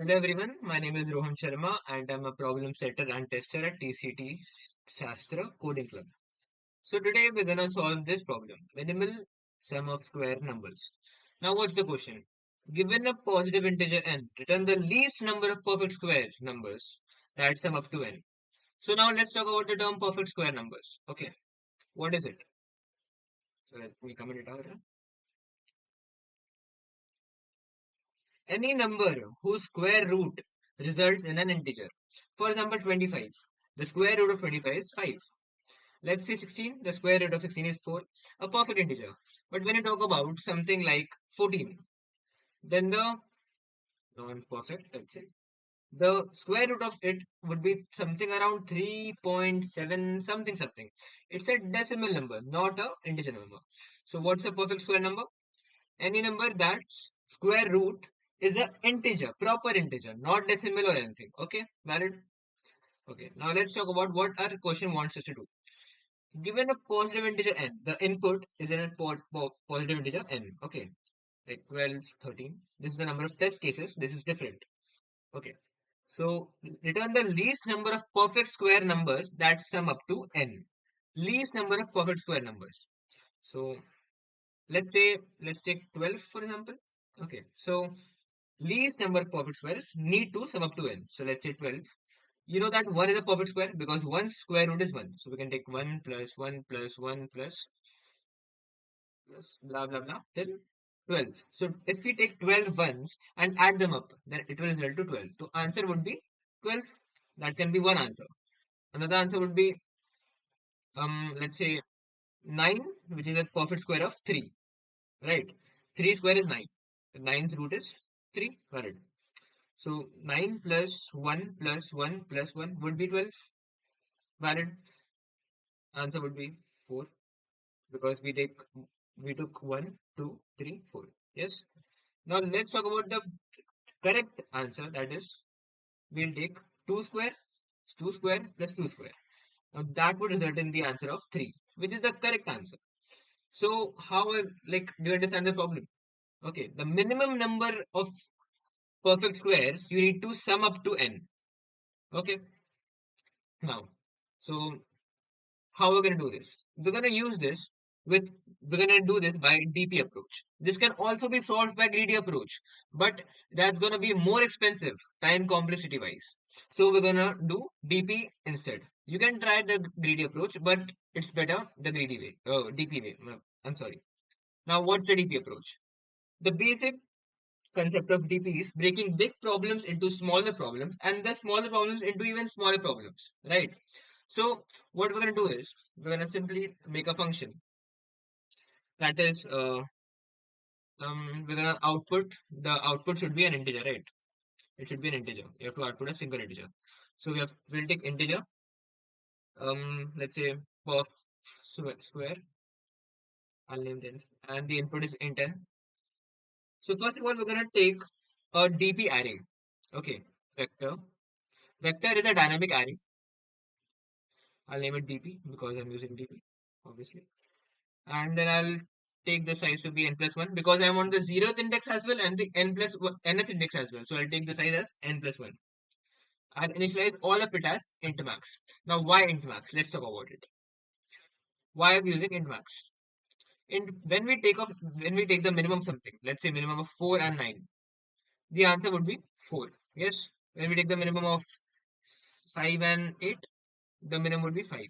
Hello everyone, my name is Rohan Sharma and I'm a problem setter and tester at TCET Shastra Coding Club. So today we're gonna solve this problem, minimal sum of square numbers. Now what's the question? Given a positive integer n, return the least number of perfect square numbers that sum up to n. So now let's talk about the term perfect square numbers. Okay, what is it? So let me comment it out here. Any number whose square root results in an integer. For example, 25. The square root of 25 is 5. Let's say 16, the square root of 16 is 4, a perfect integer. But when you talk about something like 14, then the non-perfect, let's say, the square root of it would be something around 3.7 something something. It's a decimal number, not a integer number. So what's a perfect square number? Any number that's square root is a integer, proper integer, not decimal or anything. Okay, valid? Okay, now let's talk about what our question wants us to do. Given a positive integer n, the input is in a positive integer n. Okay, like 12, 13. This is the number of test cases. This is different. Okay, so return the least number of perfect square numbers that sum up to n. Least number of perfect square numbers. So let's take 12 for example. Okay, so least number of perfect squares need to sum up to n. So let's say 12. You know that 1 is a perfect square because 1's square root is 1. So we can take 1 plus 1 plus 1 plus blah blah blah till 12. So if we take 12 ones and add them up, then it will result to 12. So answer would be 12. That can be one answer. Another answer would be let's say 9, which is a perfect square of 3. Right? 3 square is 9. The 9's root is 3. Valid. So 9 plus 1 plus 1 plus 1 would be 12. Valid. Answer would be 4 because we took 1, 2, 3, 4. Yes. Now let's talk about the correct answer. That is, we'll take 2 square, 2 square plus 2 square. Now that would result in the answer of 3, which is the correct answer. So like do you understand the problem? Okay, the minimum number of perfect squares you need to sum up to n. Okay, now, so how we're going to do this? With we're going to do this by DP approach. This can also be solved by greedy approach, but that's going to be more expensive time complexity wise. So we're going to do DP instead. You can try the greedy approach, but it's better the greedy way. Oh, DP way. No, I'm sorry. Now, what's the DP approach? The basic concept of DP is breaking big problems into smaller problems and the smaller problems into even smaller problems, right? So what we're going to do is we're going to simply make a function that is we're going to output the output should be an integer, right? It should be an integer. You have to output a single integer. So we'll take integer let's say perf square. I'll name them and the input is int n. So first of all we're going to take a DP array. Okay, vector. Vector is a dynamic array. I'll name it DP because I'm using DP, obviously. And then I'll take the size to be n plus 1 because I want the 0th index as well and the nth index as well. So I'll take the size as n plus 1. I'll initialize all of it as int max. Now, why int max? Let's talk about it. Why I'm using int max? When we take the minimum something, let's say minimum of 4 and 9, the answer would be 4. Yes. When we take the minimum of 5 and 8, the minimum would be 5.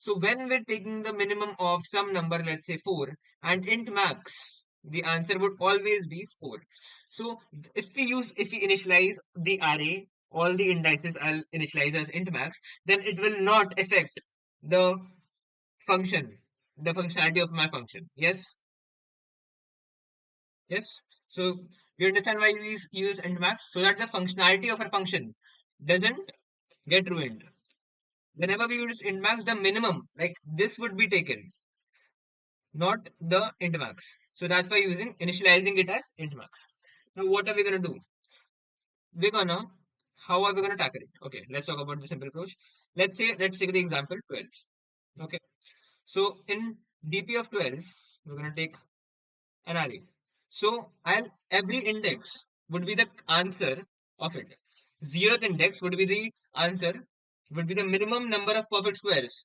So when we're taking the minimum of some number, let's say 4, and int max, the answer would always be 4. So if we initialize the array, all the indices I'll initialize as int max, then it will not affect the function, the functionality of my function. Yes? Yes? So you understand why we use int max? So that the functionality of our function doesn't get ruined. Whenever we use int max, the minimum, like this would be taken, not the int max. So that's why using initializing it as int max. Now what are we gonna do? We're gonna How are we gonna tackle it? Okay, let's talk about the simple approach. Let's take the example 12. Okay, so in DP of 12, we're gonna take an array. So I'll every index would be the answer of it. Zeroth index would be the answer, would be the minimum number of perfect squares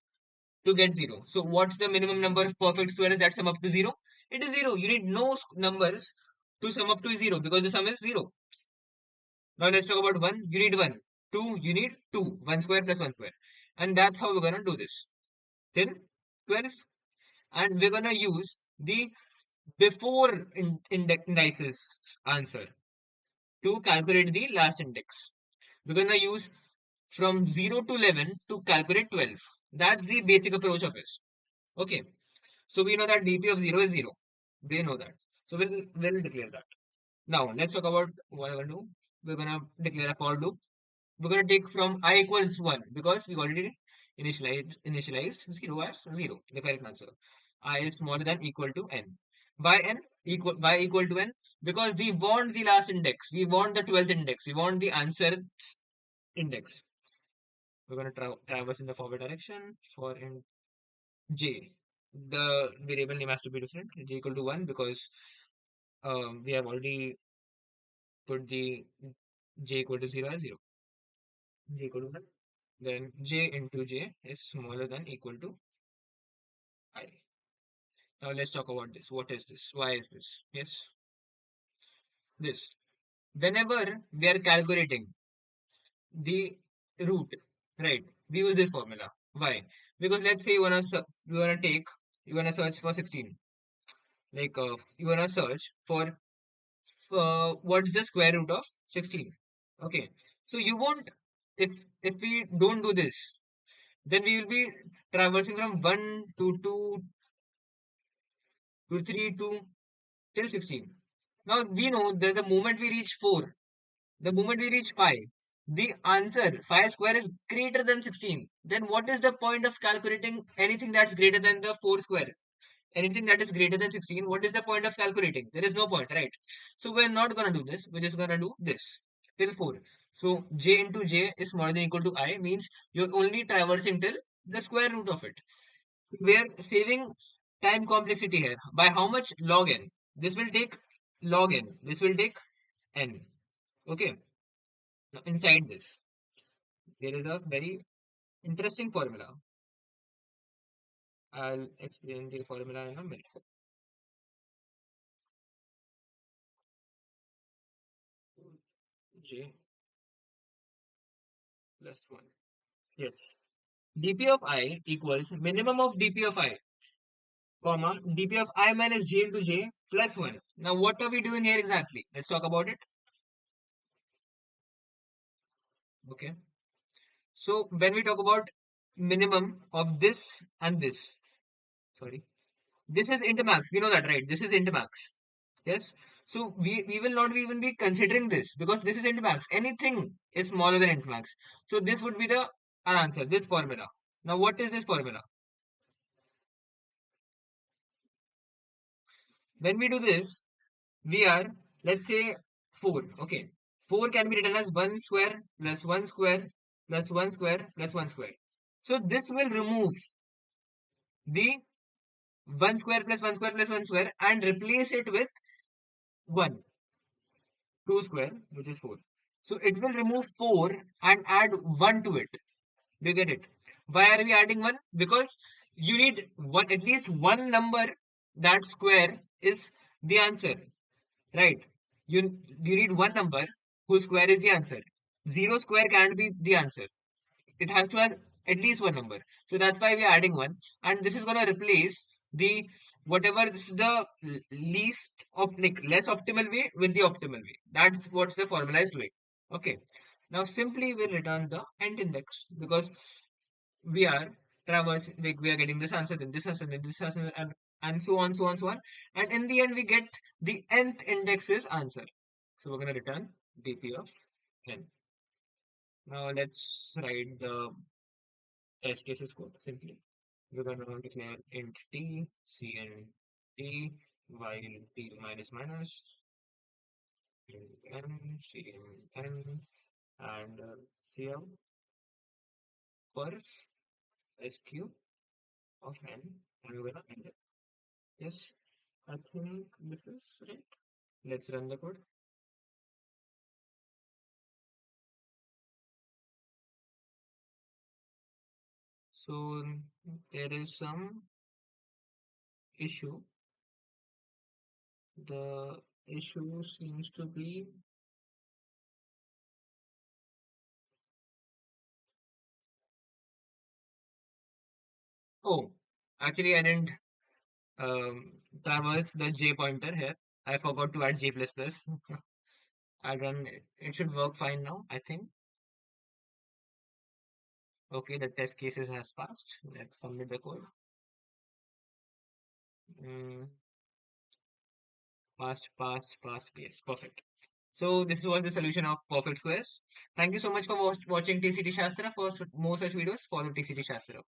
to get 0. So what's the minimum number of perfect squares that sum up to 0? It is 0. You need no numbers to sum up to 0 because the sum is 0. Now let's talk about 1. You need 1. 2. You need 2. 1 square plus 1 square. And that's how we're going to do this. Till 12. And we're going to use the before indices answer to calculate the last index. We're going to use from 0 to 11 to calculate 12. That's the basic approach of this. Okay. So we know that dp of 0 is 0. They know that. So we'll declare that. Now let's talk about what we're going to do. We're going to declare a for loop. We're going to take from I equals 1 because we already initialized 0 as 0, the correct answer. I is smaller than equal to n. Why equal to n? Because we want the last index. We want the 12th index. We want the answer index. We're going to traverse in the forward direction for in j. The variable name has to be different. J equal to 1 because we have already put the j equal to 0 as 0. J equal to 1. Then j into j is smaller than equal to I. Now let's talk about this. What is this? Why is this? Yes, this. Whenever we are calculating the root, right? We use this formula. Why? Because let's say you wanna search for 16. Like you wanna search for what's the square root of 16. Okay. So you won't if we don't do this, then we will be traversing from 1 to 2 to 3 to till 16. Now we know that the moment we reach 4, the moment we reach 5, the answer 5 square is greater than 16. Then what is the point of calculating anything that's greater than the 4 square? Anything that is greater than 16, what is the point of calculating? There is no point, right? So we're not going to do this. We're just going to do this till 4. So j into j is smaller than equal to I means you're only traversing till the square root of it. We're saving time complexity here. By how much? Log n. This will take log n. This will take n. Okay. Now inside this, there is a very interesting formula. I'll explain the formula in a minute. J plus 1. Yes. dp of I equals minimum of dp of I, comma, dp of I minus j into j plus 1. Now what are we doing here exactly? Let's talk about it. Okay. So when we talk about minimum of this and this, sorry, this is intermax. We know that, right? This is intermax. Yes. So we will not even be considering this because this is intermax. Anything is smaller than intermax. So this would be the our answer, this formula. Now what is this formula? When we do this, we are, let's say, 4. Okay. 4 can be written as 1 square plus 1 square plus 1 square plus 1 square. So this will remove the 1 square plus 1 square plus 1 square and replace it with 1, 2 square, which is 4. So it will remove 4 and add 1 to it. Do you get it? Why are we adding 1? Because you need one, at least one number that square is the answer. Right. You need one number whose square is the answer. Zero square can't be the answer. It has to have at least one number. So that's why we are adding one. And this is gonna replace the whatever this is the least of like less optimal way with the optimal way. That's what the formula is doing. Okay. Now simply we'll return the end index because we are traversing like we are getting this answer, then this answer, then this answer, and so on, so on, so on. And in the end we get the nth index's answer. So we're gonna return dp of n. Now let's write the test cases code simply. We're gonna declare int t, cn t, while t minus minus, n, cn n, and cout per sq of n, and we're gonna end it. Yes, I think this is right. Let's run the code. So there is some issue. The issue seems to be, oh, actually I didn't traverse the J pointer here. I forgot to add J++. I'll run it. It should work fine now, I think. Okay, the test cases has passed. Let's submit the code. Mm, passed. Yes, perfect. So this was the solution of perfect squares. Thank you so much for watching TCT Shastra. For more such videos, follow TCT Shastra.